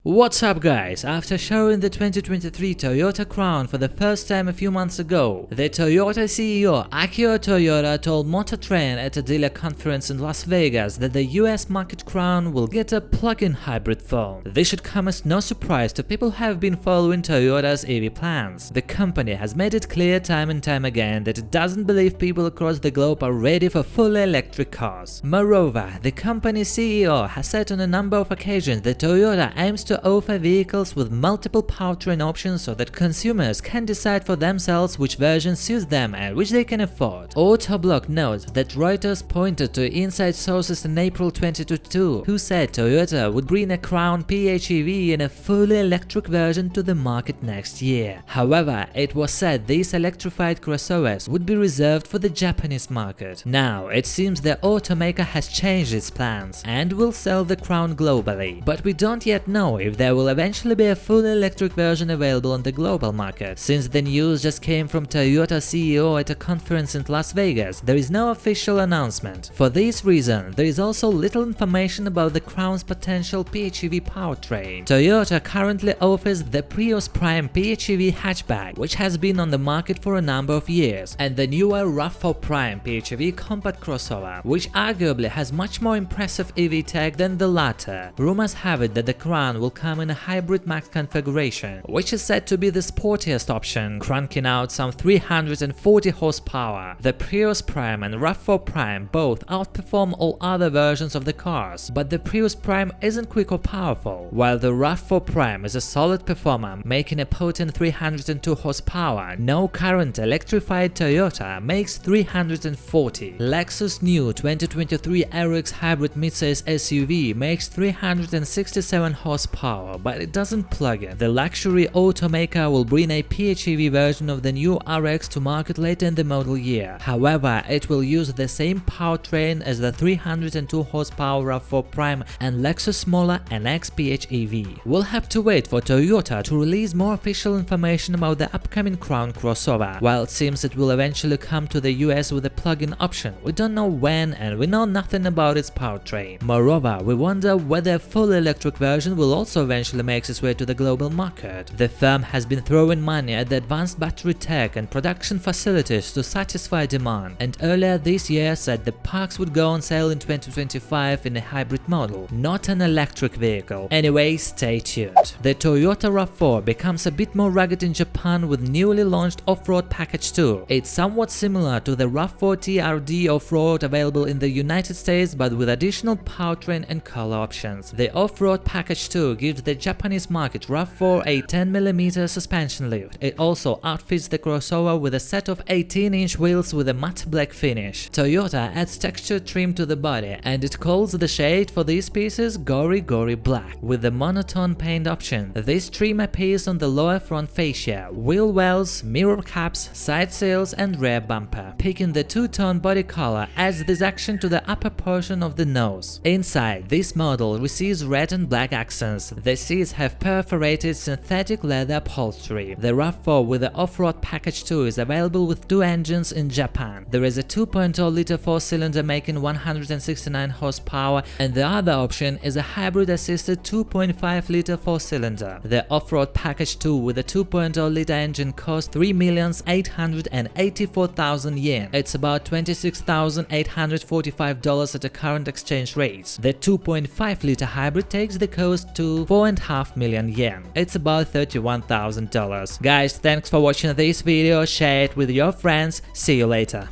What's up guys, after showing the 2023 Toyota Crown for the first time a few months ago, the Toyota CEO Akio Toyoda told Motor Trend at a dealer conference in Las Vegas that the US market Crown will get a plug-in hybrid form. This should come as no surprise to people who have been following Toyota's EV plans. The company has made it clear time and time again that it doesn't believe people across the globe are ready for fully electric cars. Moreover, the company's CEO has said on a number of occasions that Toyota aims to offer vehicles with multiple powertrain options so that consumers can decide for themselves which version suits them and which they can afford. Autoblog notes that Reuters pointed to inside sources in April 2022 who said Toyota would bring a Crown PHEV in a fully electric version to the market next year. However, it was said these electrified crossovers would be reserved for the Japanese market. Now, it seems the automaker has changed its plans and will sell the Crown globally, but we don't yet know if there will eventually be a fully electric version available on the global market. Since the news just came from Toyota CEO at a conference in Las Vegas, there is no official announcement. For this reason, there is also little information about the Crown's potential PHEV powertrain. Toyota currently offers the Prius Prime PHEV hatchback, which has been on the market for a number of years, and the newer RAV4 Prime PHEV compact crossover, which arguably has much more impressive EV tech than the latter. Rumors have it that the Crown will come in a hybrid max configuration, which is said to be the sportiest option, cranking out some 340 horsepower. The Prius Prime and RAV4 Prime both outperform all other versions of the cars, but the Prius Prime isn't quick or powerful, while the RAV4 Prime is a solid performer, making a potent 302 horsepower. No current electrified Toyota makes 340. Lexus' new 2023 RX hybrid midsize SUV makes 367 horsepower, but it doesn't plug in. The luxury automaker will bring a PHEV version of the new RX to market later in the model year. However, it will use the same powertrain as the 302 horsepower RAV4 Prime and Lexus' smaller NX PHEV. We'll have to wait for Toyota to release more official information about the upcoming Crown crossover. While it seems it will eventually come to the US with a plug-in option, we don't know when and we know nothing about its powertrain. Moreover, we wonder whether a full electric version will also eventually make its way to the global market. The firm has been throwing money at the advanced battery tech and production facilities to satisfy demand, and earlier this year said the packs would go on sale in 2025 in a hybrid model, not an electric vehicle. Anyway, stay tuned. The Toyota RAV4 becomes a bit more rugged in Japan with newly launched Offroad Package II. It's somewhat similar to the RAV4 TRD Off-Road available in the United States, but with additional powertrain and color options. The Offroad Package II gives the Japanese market RAV4 a 10mm suspension lift. It also outfits the crossover with a set of 18-inch wheels with a matte black finish. Toyota adds textured trim to the body, and it calls the shade for these pieces Gory Black. With the monotone paint option, this trim appears on the lower front fascia, wheel wells, mirror caps, side sails and rear bumper. Picking the two-tone body color adds this action to the upper portion of the nose. Inside, this model receives red and black accents. The seats have perforated synthetic leather upholstery. The RAV4 with the Offroad Package II is available with two engines in Japan. There is a 2.0-liter four-cylinder making 169 horsepower, and the other option is a hybrid-assisted 2.5-liter four-cylinder. The Offroad Package II with a 2.0-liter engine costs 3,884,000 yen. It's about $26,845 at the current exchange rates. The 2.5-liter hybrid takes the cost to 4.5 million yen. It's about $31,000. Guys, thanks for watching this video, share it with your friends, see you later.